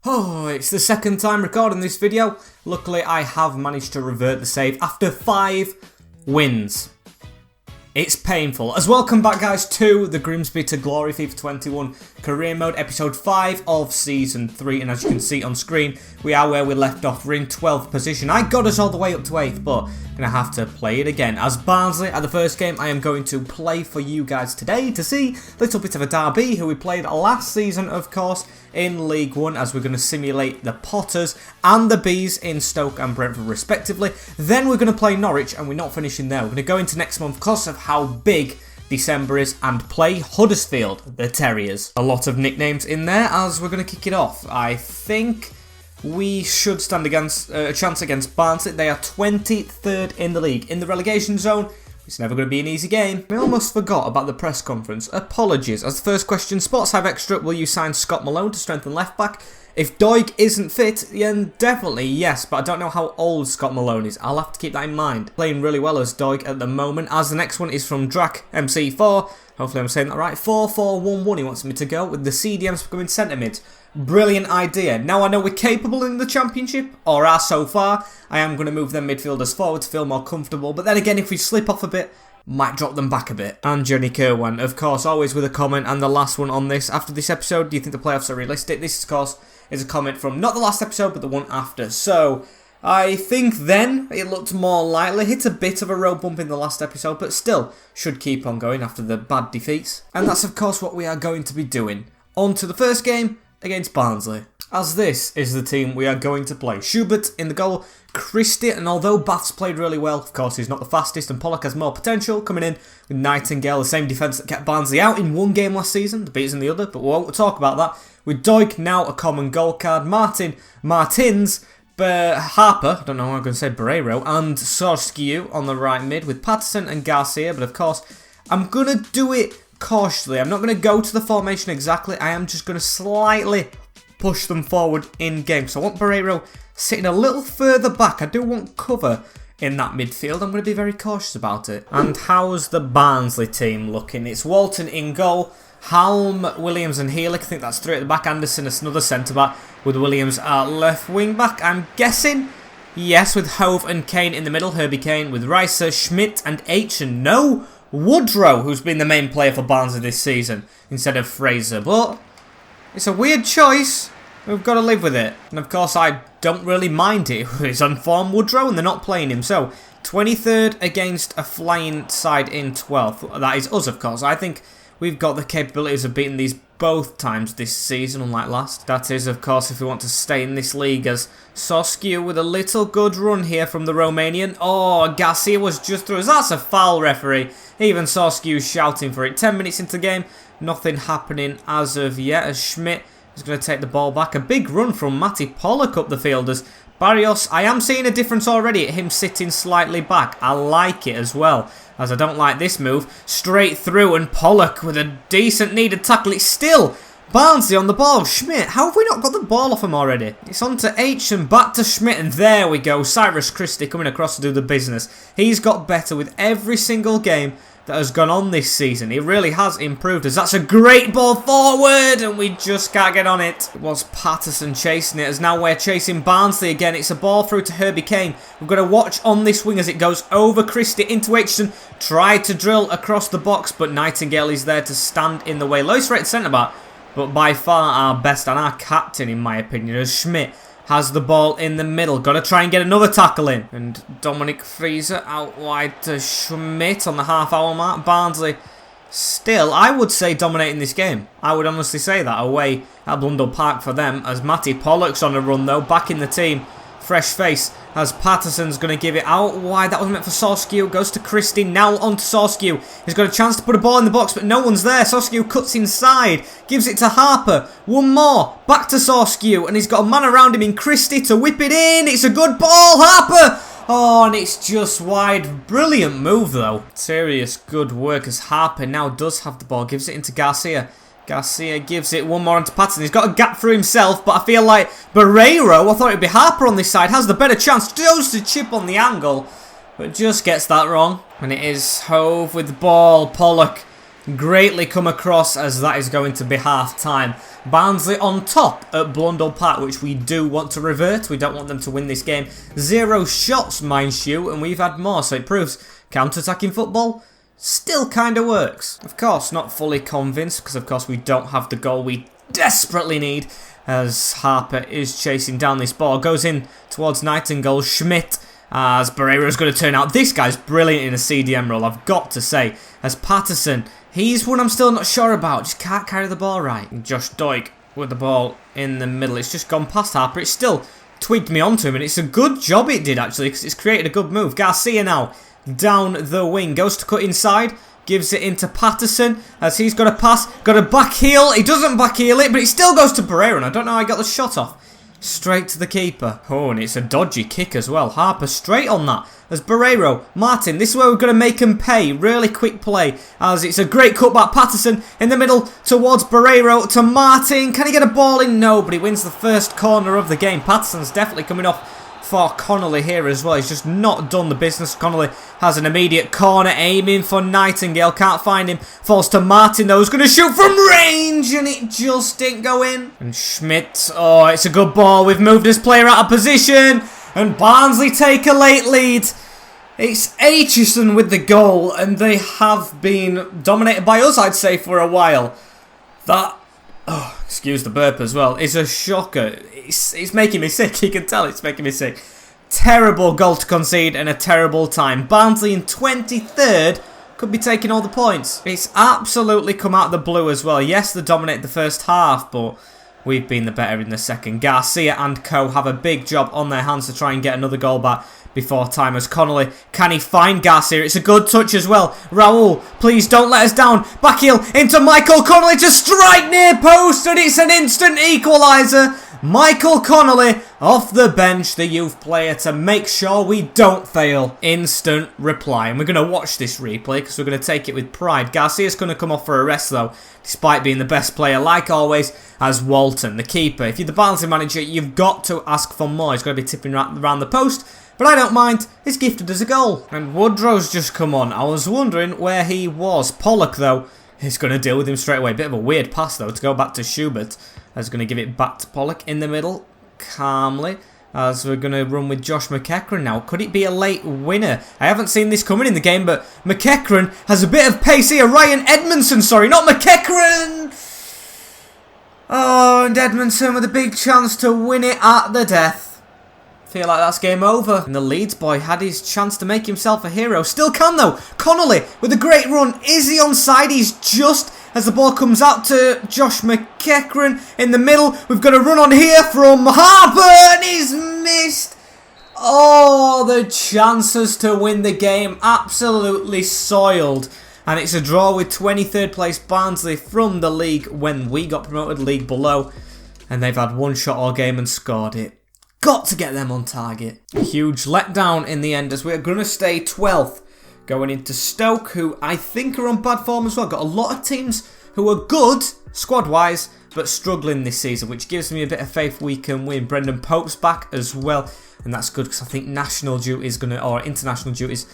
Oh, it's the second time recording this video. Luckily, I have managed to revert the save after 5 wins. It's painful. As welcome back, guys, to the Grimsby to Glory FIFA 21 Career Mode, episode 5 of season 3. And as you can see on screen, we are where we left off. We're in 12th position. I got us all the way up to 8th, but I'm going to have to play it again. As Barnsley at the first game, I am going to play for you guys today to see a little bit of a derby, who we played last season, of course, in League 1, as we're going to simulate the Potters and the Bees in Stoke and Brentford respectively. Then we're going to play Norwich, and we're not finishing there. We're going to go into next month because of how big December is and play Huddersfield, the Terriers. A lot of nicknames in there as we're going to kick it off. I think we should stand against a chance against Barnsley. They are 23rd in the league. In the relegation zone, it's never going to be an easy game. I almost forgot about the press conference. Apologies. As the first question, Sports have extra. Will you sign Scott Malone to strengthen left back? If Doig isn't fit, then definitely yes, but I don't know how old Scott Malone is. I'll have to keep that in mind. Playing really well as Doig at the moment. As the next one is from Drac MC4. Hopefully I'm saying that right. 4-4-1-1 he wants me to go with the CDMs becoming centre mids. Brilliant idea. Now I know we're capable in the Championship, or are so far. I am going to move them midfielders forward to feel more comfortable. But then again, if we slip off a bit, might drop them back a bit. And Johnny Kerwan, of course, always with a comment. And the last one on this. After this episode, do you think the playoffs are realistic? This, of course, is a comment from not the last episode, but the one after. So I think then it looked more likely. Hit a bit of a road bump in the last episode, but still should keep on going after the bad defeats. And that's, of course, what we are going to be doing. On to the first game against Barnsley. As this is the team we are going to play. Schubert in the goal, Christie, and although Bath's played really well, of course he's not the fastest, and Pollock has more potential, coming in with Nightingale, the same defence that kept Barnsley out in one game last season, the Bees in the other, but we won't talk about that. With Doig now a common goal card, Martins, Harper, I don't know how I'm going to say, Barreiro, and Sorskiu on the right mid, with Patterson and Garcia, but of course, I'm going to do it cautiously. I'm not going to go to the formation exactly. I am just going to slightly push them forward in game. So I want Barreiro sitting a little further back. I do want cover in that midfield. I'm going to be very cautious about it. And how's the Barnsley team looking? It's Walton in goal, Halm, Williams and Healy. I think that's 3 at the back. Anderson is another centre-back with Williams at left wing-back. I'm guessing, yes, with Hove and Kane in the middle. Herbie Kane with Ricer, Schmidt and H, and no Woodrow, who's been the main player for Barnsley this season, instead of Fraser. But it's a weird choice. We've got to live with it. And of course, I don't really mind it. It's on form Woodrow and they're not playing him. So, 23rd against a flying side in 12th. That is us, of course. I think we've got the capabilities of beating these both times this season, unlike last. That is, of course, if we want to stay in this league, as Sorskiu with a little good run here from the Romanian. Oh, Garcia was just through us. That's a foul, referee. Even Sorskiu shouting for it. 10 minutes into the game, nothing happening as of yet, as Schmidt is going to take the ball back. A big run from Matty Pollock up the field, as Barrios, I am seeing a difference already at him sitting slightly back. I like it as well, as I don't like this move. Straight through, and Pollock with a decent needed tackle. It's still Barnsley on the ball. Schmidt, how have we not got the ball off him already? It's on to H and back to Schmidt, and there we go. Cyrus Christie coming across to do the business. He's got better with every single game that has gone on this season. He really has improved us. That's a great ball forward, and we just can't get on it. It was Patterson chasing it, as now we're chasing Barnsley again. It's a ball through to Herbie Kane. We've got to watch on this wing as it goes over Christie into Aitchison. Tried to drill across the box, but Nightingale is there to stand in the way. Lowest rated centre-back, but by far our best and our captain, in my opinion, as Schmidt has the ball in the middle. Got to try and get another tackle in. And Dominic Frieser out wide to Schmidt on the half-hour mark. Barnsley still, I would say, dominating this game. I would honestly say that. Away at Blundell Park for them. As Matty Pollock's on a run, though. Back in the team. Fresh face, as Patterson's going to give it out wide. That was meant for Sorskiu. Goes to Christie. Now on to Sorskiu. He's got a chance to put a ball in the box, but no one's there. Sorskiu cuts inside. Gives it to Harper. One more. Back to Sorskiu. And he's got a man around him in Christie to whip it in. It's a good ball. Harper. Oh, and it's just wide. Brilliant move, though. Serious good work, as Harper now does have the ball. Gives it into Garcia. Garcia gives it one more onto Patterson. He's got a gap for himself, but I feel like Barreiro, I thought it'd be Harper on this side, has the better chance. Goes to chip on the angle, but just gets that wrong. And it is Hove with the ball. Pollock greatly come across, as that is going to be half-time. Barnsley on top at Blundell Park, which we do want to revert. We don't want them to win this game. 0 shots, mind you, and we've had more, so it proves counter-attacking football still kind of works. Of course, not fully convinced, because of course we don't have the goal we desperately need, as Harper is chasing down this ball. Goes in towards Nightingale. Schmidt, as Barreiro is going to turn out. This guy's brilliant in a CDM role, I've got to say. As Patterson, he's one I'm still not sure about. Just can't carry the ball right. And Josh Doig with the ball in the middle. It's just gone past Harper. It's still twigged me onto him, and it's a good job it did, actually, because it's created a good move. Garcia now down the wing. Goes to cut inside. Gives it into Patterson, as he's got a pass. Got a back heel. He doesn't back heel it, but it still goes to Barreiro, and I don't know how he got the shot off. Straight to the keeper. Oh, and it's a dodgy kick as well. Harper straight on that. As Barreiro, Martin, this is where we're going to make him pay. Really quick play, as it's a great cutback. Patterson in the middle towards Barreiro to Martin. Can he get a ball in? No, but he wins the first corner of the game. Patterson's definitely coming off for Connolly here as well. He's just not done the business. Connolly has an immediate corner, aiming for Nightingale. Can't find him. Falls to Martin though, who's going to shoot from range, and it just didn't go in. And Schmidt, oh, it's a good ball. We've moved this player out of position, and Barnsley take a late lead. It's Aitchison with the goal, and they have been dominated by us, I'd say, for a while. That, oh, excuse the burp as well, is a shocker. It's making me sick. You can tell it's making me sick. Terrible goal to concede and a terrible time. Barnsley in 23rd could be taking all the points. It's absolutely come out of the blue as well. Yes, they dominated the first half, but we've been the better in the second. Garcia and co have a big job on their hands to try and get another goal back before time. As Connolly, can he find Garcia? It's a good touch as well. Raul, please don't let us down. Back heel into Michael Connolly to strike near post, and it's an instant equaliser. Michael Connolly off the bench, the youth player, to make sure we don't fail. Instant reply. And we're going to watch this replay because we're going to take it with pride. Garcia's going to come off for a rest though, despite being the best player, like always, as Walton, the keeper. If you're the Barnsley manager, you've got to ask for more. He's going to be tipping around the post, but I don't mind. He's gifted us a goal. And Woodrow's just come on. I was wondering where he was. Pollock, though, is going to deal with him straight away. Bit of a weird pass, though, to go back to Schubert. As going to give it back to Pollock in the middle, calmly, as we're going to run with Josh McEachran now. Could it be a late winner? I haven't seen this coming in the game, but McEachran has a bit of pace here. Ryan Edmondson, sorry, not McEachran! Oh, and Edmondson with a big chance to win it at the death. Feel like that's game over. And the Leeds boy had his chance to make himself a hero. Still can, though. Connolly with a great run. Is he onside? He's just... As the ball comes out to Josh McEachran in the middle. We've got a run on here from Harper, and he's missed. Oh, the chances to win the game absolutely soiled. And it's a draw with 23rd place Barnsley from the league when we got promoted, league below. And they've had one shot all game and scored it. Got to get them on target. A huge letdown in the end, as we're going to stay 12th. Going into Stoke, who I think are on bad form as well. Got a lot of teams who are good, squad-wise, but struggling this season, which gives me a bit of faith we can win. Brendan Pope's back as well, and that's good because I think national duty is or international duty is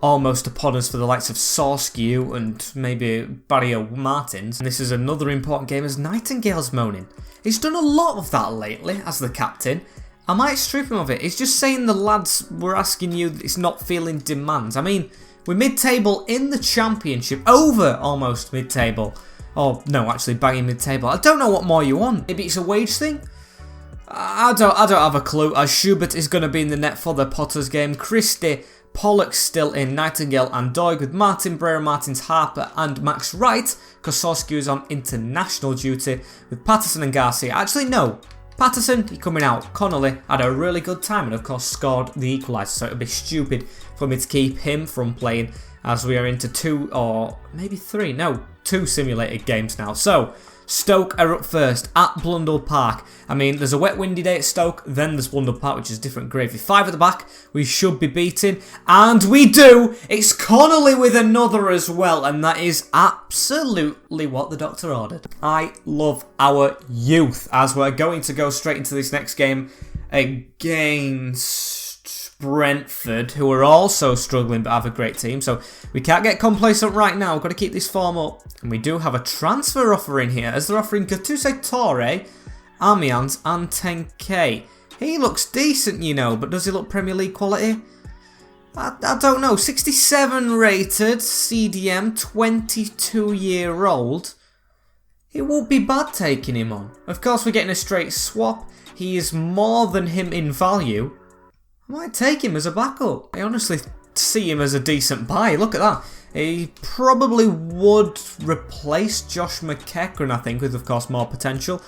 almost upon us for the likes of Sorskew and maybe Barrio Martins. And this is another important game as Nightingale's moaning. He's done a lot of that lately as the captain. I might strip him of it. He's just saying the lads were asking you that it's not feeling demands. I mean, we're mid-table in the championship, over almost mid-table. Oh, no, actually banging mid-table. I don't know what more you want. Maybe it's a wage thing? I don't have a clue. As Schubert is going to be in the net for the Potters game. Christie, Pollock still in, Nightingale and Doig with Martin, Barreiro, Martins, Harper and Max Wright. Kosorski is on international duty with Patterson and Garcia. Actually, no. Patterson, he coming out. Connolly had a really good time and of course scored the equaliser, so it would be stupid for me to keep him from playing as we are into 2 or maybe 3, no, 2 simulated games now. So, Stoke are up first at Blundell Park. I mean, there's a wet windy day at Stoke, then there's Blundell Park, which is different gravy. 5 at the back, we should be beating, and we do! It's Connolly with another as well, and that is absolutely what the doctor ordered. I love our youth, as we're going to go straight into this next game against Brentford, who are also struggling but have a great team. So we can't get complacent right now. We've got to keep this form up. And we do have a transfer offer in here, as they're offering Gattuso Torre, Amiens, and 10k. He looks decent, you know, but does he look Premier League quality? I don't know. 67 rated, CDM, 22-year-old. It won't be bad taking him on. Of course, we're getting a straight swap. He is more than him in value. I might take him as a backup. I honestly see him as a decent buy. Look at that. He probably would replace Josh McEachran, I think, with, of course, more potential.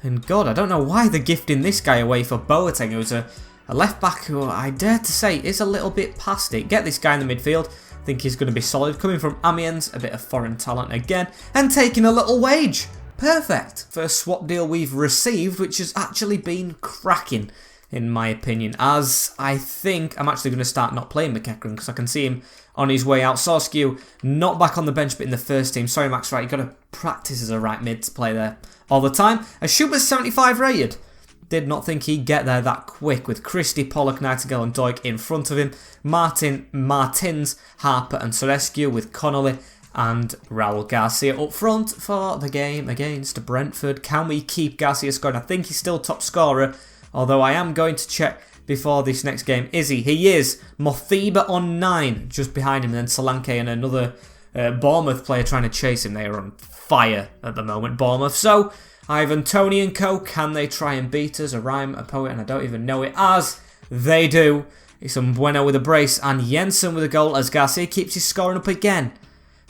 And God, I don't know why they're gifting this guy away for Boateng, who's a left back who I dare to say is a little bit past it. Get this guy in the midfield. I think he's going to be solid. Coming from Amiens, a bit of foreign talent again, and taking a little wage. Perfect. First swap deal we've received, which has actually been cracking, in my opinion, as I think I'm actually going to start not playing McEachran because I can see him on his way out. Sorskew not back on the bench but in the first team. Sorry Max Wright, you've got to practice as a right mid to play there all the time. As Schubert's 75 rated. Did not think he'd get there that quick with Christie, Pollock, Nightingale and Doig in front of him. Martins, Harper and Sorescu with Connolly and Raul Garcia up front for the game against Brentford. Can we keep Garcia scoring? I think he's still top scorer, although I am going to check before this next game. Is he? He is. Mothiba on 9, just behind him, and then Solanke and another Bournemouth player trying to chase him. They are on fire at the moment, Bournemouth. So Ivan Toney and co, can they try and beat us? A rhyme, a poet, and I don't even know it, as they do. It's Bueno with a brace and Jensen with a goal as Garcia keeps his scoring up again.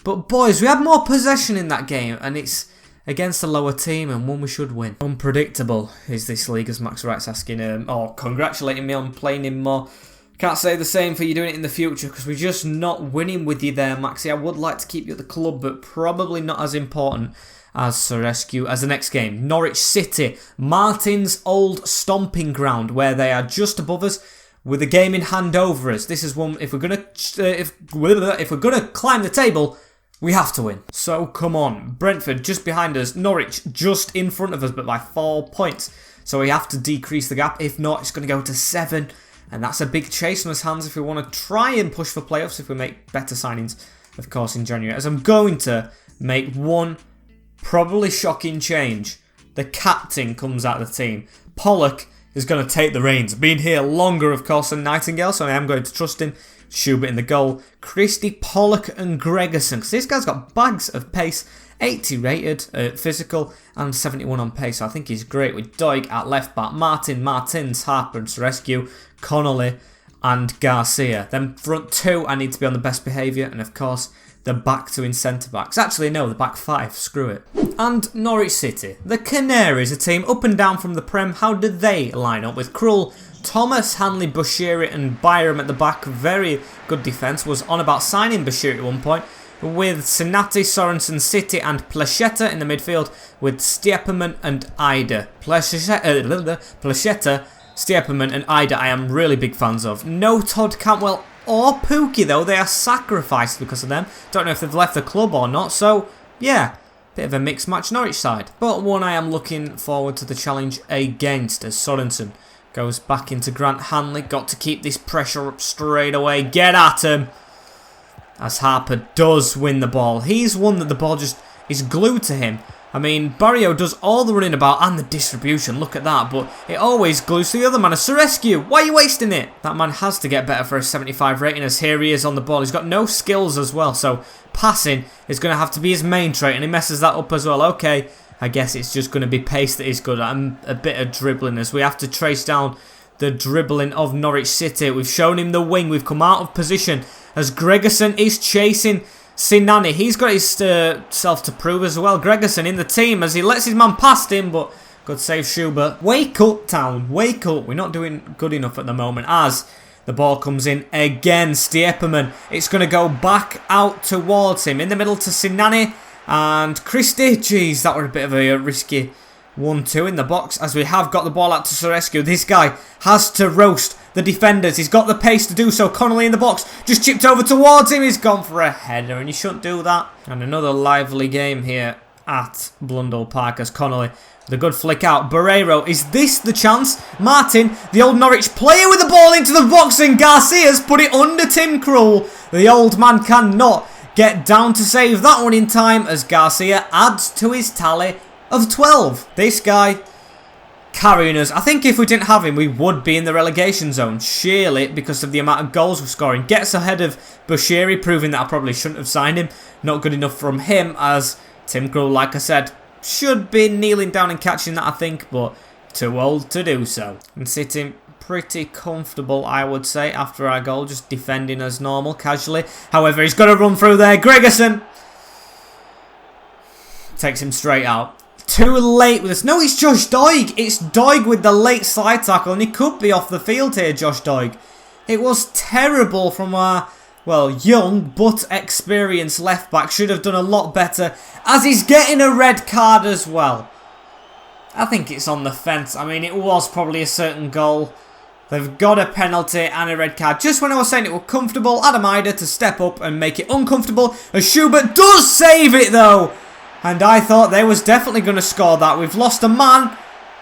But boys, we had more possession in that game, and it's against a lower team and one we should win. Unpredictable is this league, as Max Wright's asking, or congratulating me on playing him more. Can't say the same for you doing it in the future because we're just not winning with you there, Maxi. I would like to keep you at the club, but probably not as important as Sorescu. As the next game, Norwich City, Martin's old stomping ground, where they are just above us with a game in hand over us. This is one, if we're gonna climb the table, we have to win. So come on, Brentford just behind us, Norwich just in front of us, but by 4 points. So we have to decrease the gap. If not, it's going to go to 7. And that's a big chase on his hands if we want to try and push for playoffs, if we make better signings, of course, in January. As I'm going to make one probably shocking change. The captain comes out of the team. Pollock is going to take the reins. Been here longer, of course, than Nightingale, so I am going to trust him. Schubert in the goal. Christie, Pollock and Gregerson. Because this guy's got bags of pace. 80 rated, physical, and 71 on pace. So I think he's great with Doig at left back. Martins, Harper and Sorescu. Connolly and Garcia. Then front 2, I need to be on the best behaviour. And of course, the back 2 in centre backs. Actually, no, the back 5. Screw it. And Norwich City. The Canaries, a team up and down from the Prem. How did they line up? With Krull, Thomas, Hanley, Bushiri and Byram at the back. Very good defence. Was on about signing Bushiri at one point. With Sinati, Sorensen, City and Placheta in the midfield. With Stieperman and Ida. Placheta, Stieperman and Ida I am really big fans of. No Todd Cantwell or Pookie though. They are sacrificed because of them. Don't know if they've left the club or not. So yeah, bit of a mixed match Norwich side. But one I am looking forward to the challenge against, as Sorensen goes back into Grant Hanley. Got to keep this pressure up straight away. Get at him. As Harper does win the ball. He's one that the ball just is glued to him. I mean, Barrio does all the running about and the distribution, look at that, but it always glues to the other man. A Sorescu, why are you wasting it? That man has to get better for a 75 rating, as here he is on the ball. He's got no skills as well, so passing is going to have to be his main trait, and he messes that up as well. Okay, I guess it's just going to be pace that he's good at, and a bit of dribbling, as we have to trace down the dribbling of Norwich City. We've shown him the wing, we've come out of position, as Gregerson is chasing Sinani. He's got his self to prove as well. Gregerson in the team as he lets his man past him, but good save Schubert. Wake up, Town. Wake up. We're not doing good enough at the moment as the ball comes in again. Stieperman. It's going to go back out towards him. In the middle to Sinani and Christie. Jeez, that was a bit of a risky 1-2 in the box as we have got the ball out to Sorescu. This guy has to roast the defenders. He's got the pace to do so. Connolly in the box. Just chipped over towards him. He's gone for a header and you shouldn't do that. And another lively game here at Blundell Park as Connolly. The good flick out. Barreiro, is this the chance? Martin, the old Norwich player with the ball into the box, and Garcia's put it under Tim Krul. The old man cannot get down to save that one in time as Garcia adds to his tally of 12. This guy carrying us. I think if we didn't have him, we would be in the relegation zone, surely, because of the amount of goals we're scoring. Gets ahead of Bashiri, proving that I probably shouldn't have signed him. Not good enough from him, as Tim Krul, like I said, should be kneeling down and catching that, I think, but too old to do so. And sitting pretty comfortable, I would say, after our goal, just defending as normal, casually. However, he's got to run through there. Gregerson takes him straight out. Too late with this. No, it's Josh Doig. It's Doig with the late slide tackle, and he could be off the field here, Josh Doig. It was terrible from our, well, young but experienced left back. Should have done a lot better, as he's getting a red card as well. I think it's on the fence. I mean, it was probably a certain goal. They've got a penalty and a red card. Just when I was saying it was comfortable, Adam Ida to step up and make it uncomfortable, as Schubert does save it though. And I thought they was definitely going to score that. We've lost a man,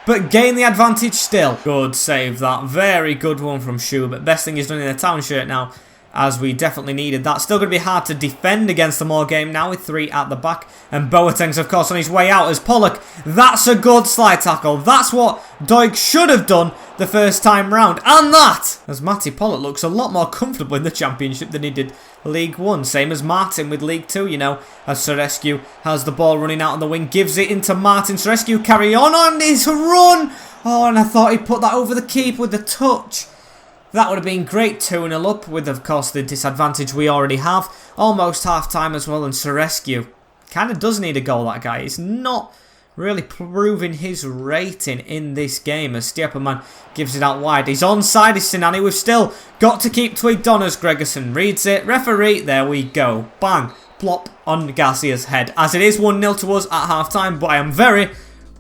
but gain the advantage still. Good save that. Very good one from Schubert. Best thing he's done in a town shirt now, as we definitely needed that. Still going to be hard to defend against the Moore game now with 3 at the back. And Boateng's, of course, on his way out as Pollock. That's a good slide tackle. That's what Doig should have done the first time round. And that, as Matty Pollock looks a lot more comfortable in the Championship than he did League 1. Same as Martin with League 2, you know, as Sorescu has the ball running out on the wing. Gives it into Martin. Sorescu carry on his run. Oh, and I thought he put that over the keeper with the touch. That would have been great, 2-0 up, with, of course, the disadvantage we already have. Almost half-time as well, and Sorescu kind of does need a goal, that guy. He's not really proving his rating in this game, as Stieperman gives it out wide. He's onside, is Sinani. We've still got to keep tweaked on as Gregerson reads it. Referee, there we go. Bang, plop on Garcia's head, as it is 1-0 to us at half-time, but I am very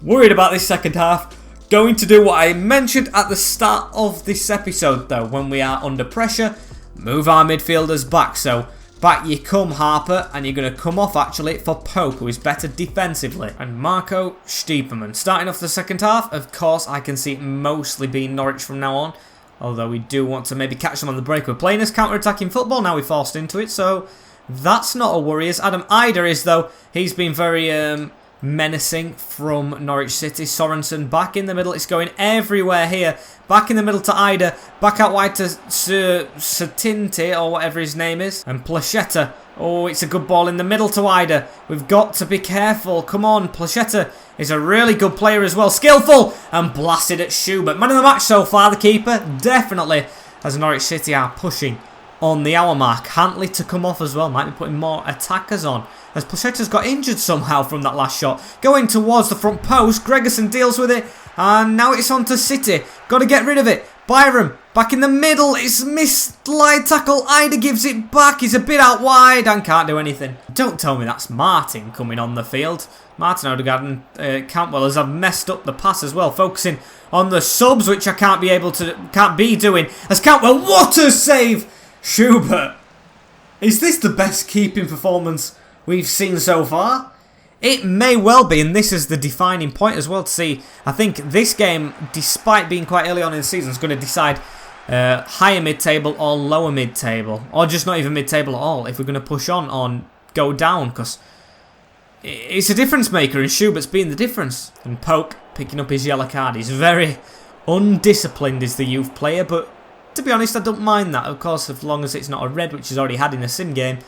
worried about this second half. Going to do what I mentioned at the start of this episode though, when we are under pressure, move our midfielders back. So back you come, Harper, and you're going to come off actually for Pope, who is better defensively. And Marco Stieperman starting off the second half. Of course, I can see it mostly being Norwich from now on, although we do want to maybe catch them on the break. We're playing as counter-attacking football now, we're forced into it, so that's not a worry. As Adam Ida is though, he's been very menacing from Norwich City. Sorensen back in the middle. It's going everywhere here. Back in the middle to Ida. Back out wide to Satinti, or whatever his name is. And Plachetta. Oh, it's a good ball in the middle to Ida. We've got to be careful. Come on. Plachetta is a really good player as well. Skillful. And blasted at Schubert. Man of the match so far, the keeper. Definitely, as Norwich City are pushing on the hour mark. Hantley to come off as well. Might be putting more attackers on, as Placetta's got injured somehow from that last shot. Going towards the front post. Gregerson deals with it. And now it's on to City. Got to get rid of it. Byram back in the middle. It's missed slide tackle. Ida gives it back. He's a bit out wide and can't do anything. Don't tell me that's Martin coming on the field. Martin Odegaard and Cantwell have messed up the pass as well. Focusing on the subs, which I can't be doing. As Cantwell, what a save! Schubert. Is this the best keeping performance we've seen so far? It may well be, and this is the defining point as well to see. I think this game, despite being quite early on in the season, is going to decide higher mid-table or lower mid-table, or just not even mid-table at all, if we're going to push on or go down, because it's a difference maker, and Schubert's being the difference. And Pope picking up his yellow card. He's very undisciplined, is the youth player, but to be honest, I don't mind that. Of course, as long as it's not a red, which he's already had in a sim game,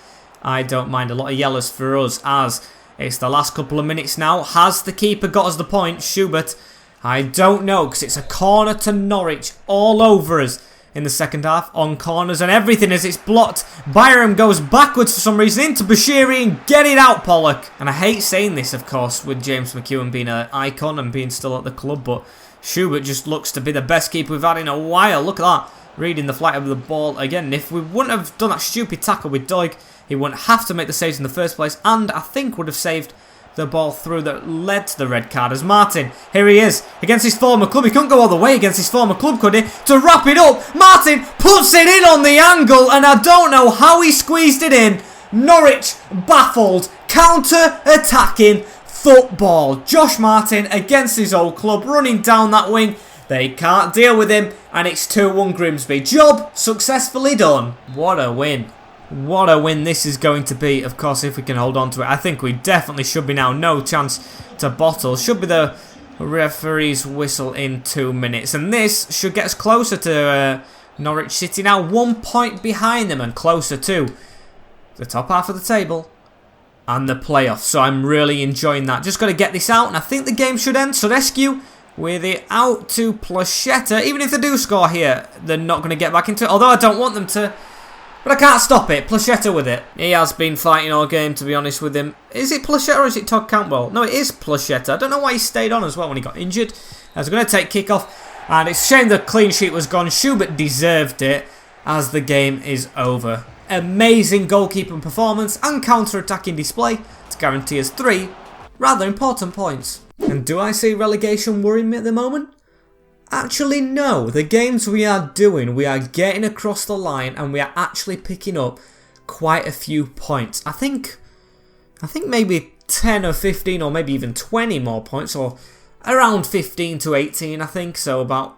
I don't mind a lot of yellows for us, as it's the last couple of minutes now. Has the keeper got us the point? Schubert, I don't know, because it's a corner to Norwich all over us in the second half, on corners and everything as it's blocked. Byram goes backwards for some reason into Bashiri and get it out, Pollock. And I hate saying this, of course, with James McEwen being an icon and being still at the club, but Schubert just looks to be the best keeper we've had in a while. Look at that. Reading the flight of the ball again. If we wouldn't have done that stupid tackle with Doig, he wouldn't have to make the saves in the first place, and I think would have saved the ball through that led to the red card. As Martin, here he is, against his former club. He couldn't go all the way against his former club, could he? To wrap it up, Martin puts it in on the angle, and I don't know how he squeezed it in. Norwich baffled, counter-attacking football. Josh Martin against his old club, running down that wing. They can't deal with him, and it's 2-1 Grimsby. Job successfully done. What a win. What a win this is going to be, of course, if we can hold on to it. I think we definitely should be now. No chance to bottle. Should be the referee's whistle in 2 minutes. And this should get us closer to Norwich City now. 1 point behind them and closer to the top half of the table and the playoffs. So I'm really enjoying that. Just got to get this out, and I think the game should end. So rescue with it out to Placheta. Even if they do score here, they're not going to get back into it. Although I don't want them to. But I can't stop it. Placheta with it. He has been fighting all game, to be honest with him. Is it Placheta or is it Todd Campbell? No, it is Placheta. I don't know why he stayed on as well when he got injured. As we're going to take kick-off. And it's a shame the clean sheet was gone. Schubert deserved it as the game is over. Amazing goalkeeping performance and counter-attacking display to guarantee us 3 rather important points. And do I see relegation worrying me at the moment? Actually, no. The games we are doing, we are getting across the line and we are actually picking up quite a few points. I think maybe 10 or 15 or maybe even 20 more points, or around 15 to 18, I think. So about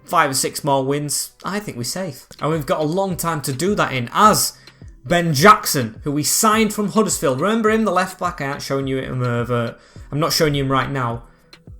5 or 6 more wins. I think we're safe. And we've got a long time to do that in, as Ben Jackson, who we signed from Huddersfield. Remember him, the left back? I ain't showing you him I'm not showing you him right now.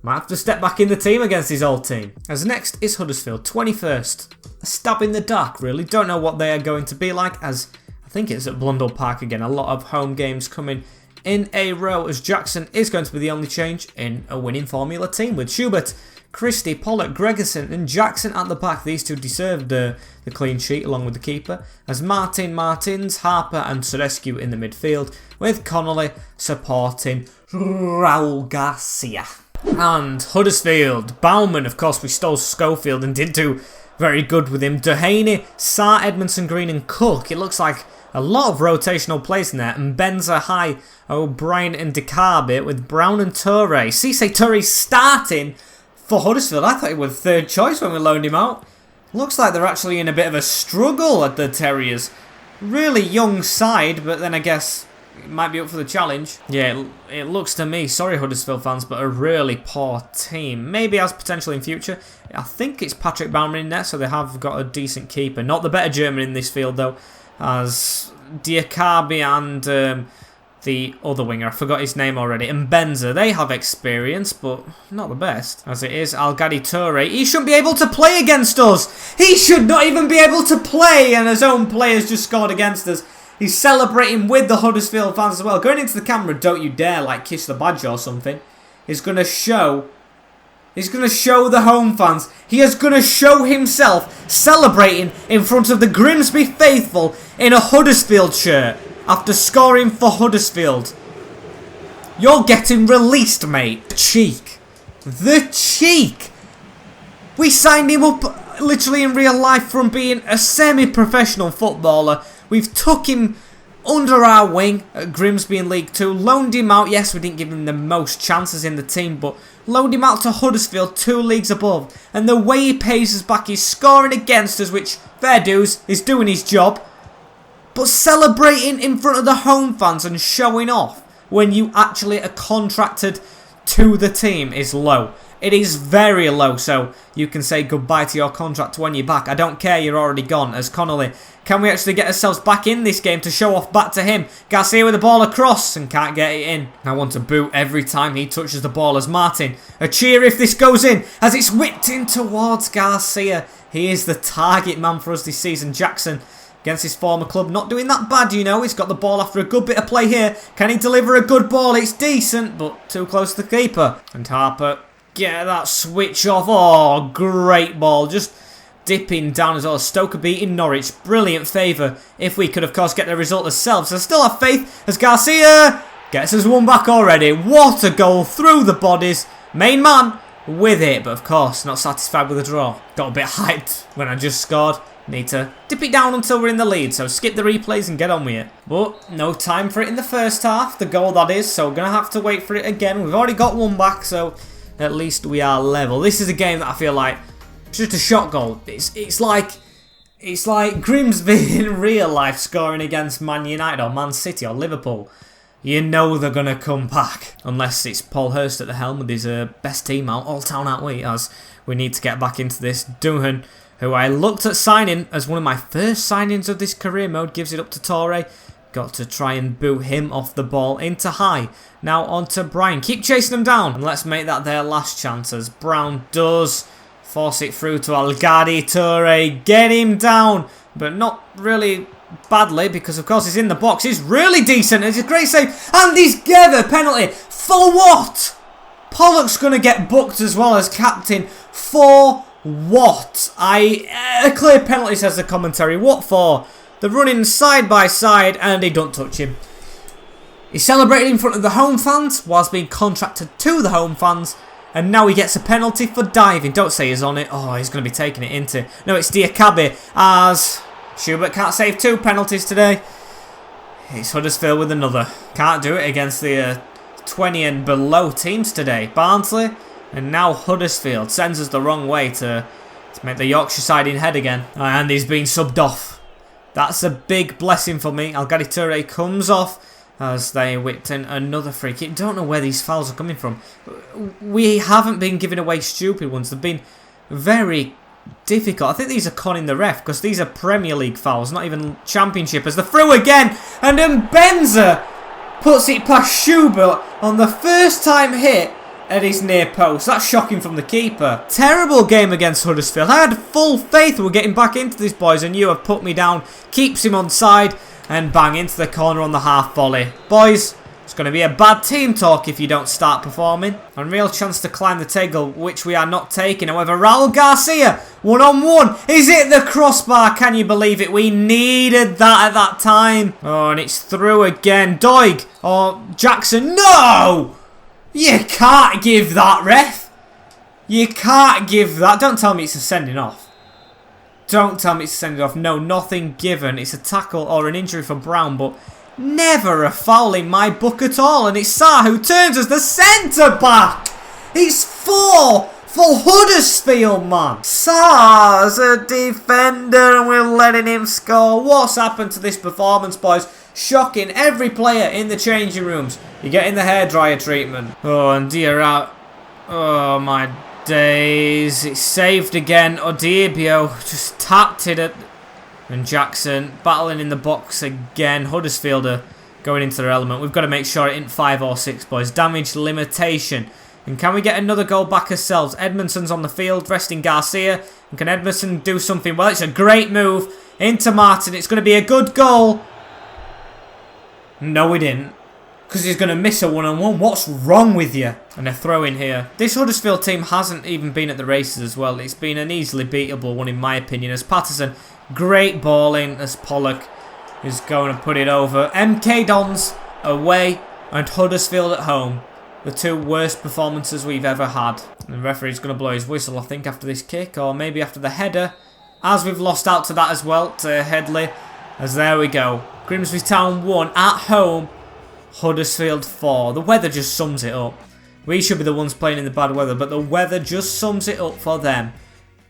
Might have to step back in the team against his old team. As next is Huddersfield, 21st. A stab in the dark, really. Don't know what they are going to be like, as I think it's at Blundell Park again. A lot of home games coming in a row, as Jackson is going to be the only change in a winning formula team, with Schubert, Christie, Pollock, Gregerson and Jackson at the back. These two deserved the clean sheet along with the keeper, as Martins, Harper and Sorescu in the midfield, with Connolly supporting Raul Garcia. And Huddersfield, Bauman, of course, we stole Schofield and did do very good with him. Dehaney, Sarr, Edmondson, Green and Cook. It looks like a lot of rotational players in there. And Benza, High, O'Brien and DeCarby with Brown and Toure. Cisse Toure starting for Huddersfield. I thought he was third choice when we loaned him out. Looks like they're actually in a bit of a struggle at the Terriers. Really young side, but then I guess it might be up for the challenge. Yeah, it looks to me, sorry Huddersfield fans, but a really poor team. Maybe has potential in future. I think it's Patrick Baumann in there, so they have got a decent keeper. Not the better German in this field though, as Diakabi and the other winger, I forgot his name already, and Benza, they have experience, but not the best. As it is Algadi Toure, he shouldn't be able to play against us. He should not even be able to play, and his own players just scored against us. He's celebrating with the Huddersfield fans as well. Going into the camera, don't you dare like kiss the badge or something. He's going to show the home fans. He is going to show himself celebrating in front of the Grimsby faithful in a Huddersfield shirt after scoring for Huddersfield. You're getting released, mate. The cheek. The cheek. We signed him up literally in real life from being a semi-professional footballer. We've took him under our wing at Grimsby in League 2, loaned him out. Yes, we didn't give him the most chances in the team, but loaned him out to Huddersfield, 2 leagues above. And the way he pays us back, he's scoring against us, which, fair dues, is doing his job. But celebrating in front of the home fans and showing off when you actually are contracted to the team is low. It is very low, so you can say goodbye to your contract when you're back. I don't care, you're already gone. As Connolly, can we actually get ourselves back in this game to show off back to him? Garcia with the ball across and can't get it in. I want to boot every time he touches the ball as Martin. A cheer if this goes in, as it's whipped in towards Garcia. He is the target man for us this season. Jackson against his former club, not doing that bad, you know. He's got the ball after a good bit of play here. Can he deliver a good ball? It's decent, but too close to the keeper. And Harper, get that switch off. Oh, great ball. Just dipping down as well. Stoke beating Norwich. Brilliant favour. If we could, of course, get the result ourselves. I still have faith as Garcia gets us one back already. What a goal through the bodies. Main man with it. But, of course, not satisfied with the draw. Got a bit hyped when I just scored. Need to dip it down until we're in the lead. So skip the replays and get on with it. But no time for it in the first half. The goal, that is. So we're going to have to wait for it again. We've already got one back, so at least we are level. This is a game that I feel like it's just a shot goal. It's like Grimsby in real life scoring against Man United or Man City or Liverpool. you know they're going to come back. Unless it's Paul Hurst at the helm with his best team out, all town out we, as we need to get back into this. Duhan, who I looked at signing as one of my first signings of this career mode, gives it up to Torre. Got to try and boot him off the ball into high. Now on to Brian. Keep chasing them down, and let's make that their last chance as Brown does force it through to Elgato. Torre, get him down, but not really badly, because of course he's in the box. He's really decent. It's a great save, and he's given a penalty. For what? Pollock's going to get booked as well as captain. For what? A clear penalty, says the commentary. What for? They're running side by side and he don't touch him. He celebrated in front of the home fans whilst being contracted to the home fans, and now he gets a penalty for diving. Don't say he's on it. Oh, he's going to be taking it into. No, it's Diakabi, as Schubert can't save 2 penalties today. It's Huddersfield with another. Can't do it against the 20 and below teams today. Barnsley and now Huddersfield sends us the wrong way to make the Yorkshire side in head again. And he's been subbed off. That's a big blessing for me. Elgato comes off as they whipped in another free kick. Don't know where these fouls are coming from. We haven't been giving away stupid ones. They've been very difficult. I think these are conning the ref, because these are Premier League fouls, not even Championship. As the through again, and then Benza puts it past Schubert on the first time hit at his near post. That's shocking from the keeper. Terrible game against Huddersfield. I had full faith we were getting back into these boys, and you have put me down. Keeps him on side, and bang into the corner on the half volley. Boys, it's going to be a bad team talk if you don't start performing. And real chance to climb the table, which we are not taking. However, Raul Garcia, 1-on-1. Is it the crossbar? Can you believe it? We needed that at that time. Oh, and it's through again. Doig or Jackson. No! You can't give that, ref. You can't give that. Don't tell me it's a sending off. Don't tell me it's a sending off. No, nothing given. It's a tackle or an injury for Brown, but never a foul in my book at all. And it's Sarr who turns as the centre-back. It's 4 for Huddersfield, man. Sarr's a defender and we're letting him score. What's happened to this performance, boys? Shocking. Every player in the changing rooms. You're getting the hairdryer treatment. Oh, and dear out. Oh, my days. It's saved again. Odiebio just tapped it at... And Jackson battling in the box again. Huddersfield are going into their element. We've got to make sure it isn't 5 or 6, boys. Damage limitation. And can we get another goal back ourselves? Edmondson's on the field, resting Garcia. And can Edmondson do something? Well, it's a great move into Martin. It's going to be a good goal. No, we didn't. Because he's going to miss a 1-on-1. What's wrong with you? And a throw in here. This Huddersfield team hasn't even been at the races as well. It's been an easily beatable one in my opinion. As Patterson, great balling as Pollock is going to put it over. MK Dons away and Huddersfield at home. The 2 worst performances we've ever had. And the referee's going to blow his whistle, I think, after this kick. Or maybe after the header. As we've lost out to that as well, to Headley. As there we go. Grimsby Town 1 at home. Huddersfield 4. The weather just sums it up. We should be the ones playing in the bad weather, but the weather just sums it up for them.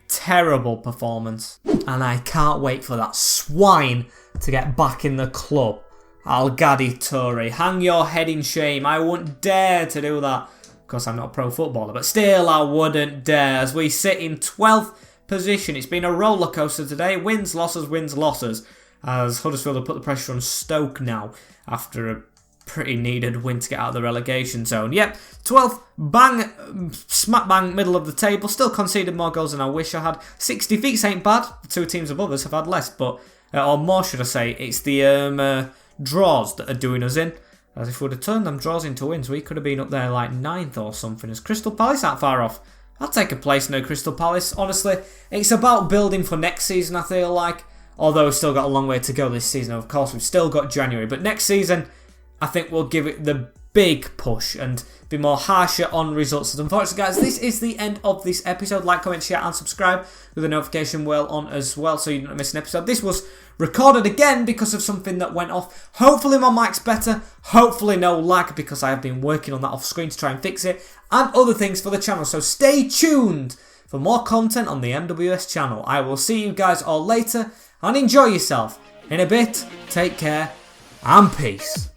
Terrible performance. And I can't wait for that swine to get back in the club. Elgato, hang your head in shame. I wouldn't dare to do that. Of course, I'm not a pro footballer, but still I wouldn't dare. As we sit in 12th position. It's been a roller coaster today. Wins, losses. As Huddersfield have put the pressure on Stoke now after a pretty needed win to get out of the relegation zone. Yep, 12th, bang, smack bang, middle of the table. Still conceded more goals than I wish I had. 6 defeats ain't bad. The 2 teams above us have had less, but or more should I say. It's the draws that are doing us in. As if we would have turned them draws into wins, we could have been up there like 9th or something. As Crystal Palace aren't far off. I'll take a place now, Crystal Palace. Honestly, it's about building for next season, I feel like. Although we've still got a long way to go this season. Of course, we've still got January. But next season, I think we'll give it the big push and be more harsher on results. So unfortunately, guys, this is the end of this episode. Like, comment, share, and subscribe with the notification bell on as well so you don't miss an episode. This was recorded again because of something that went off. Hopefully my mic's better. Hopefully no lag because I have been working on that off screen to try and fix it. And other things for the channel. So stay tuned for more content on the MWS channel. I will see you guys all later and enjoy yourself. In a bit, take care and peace.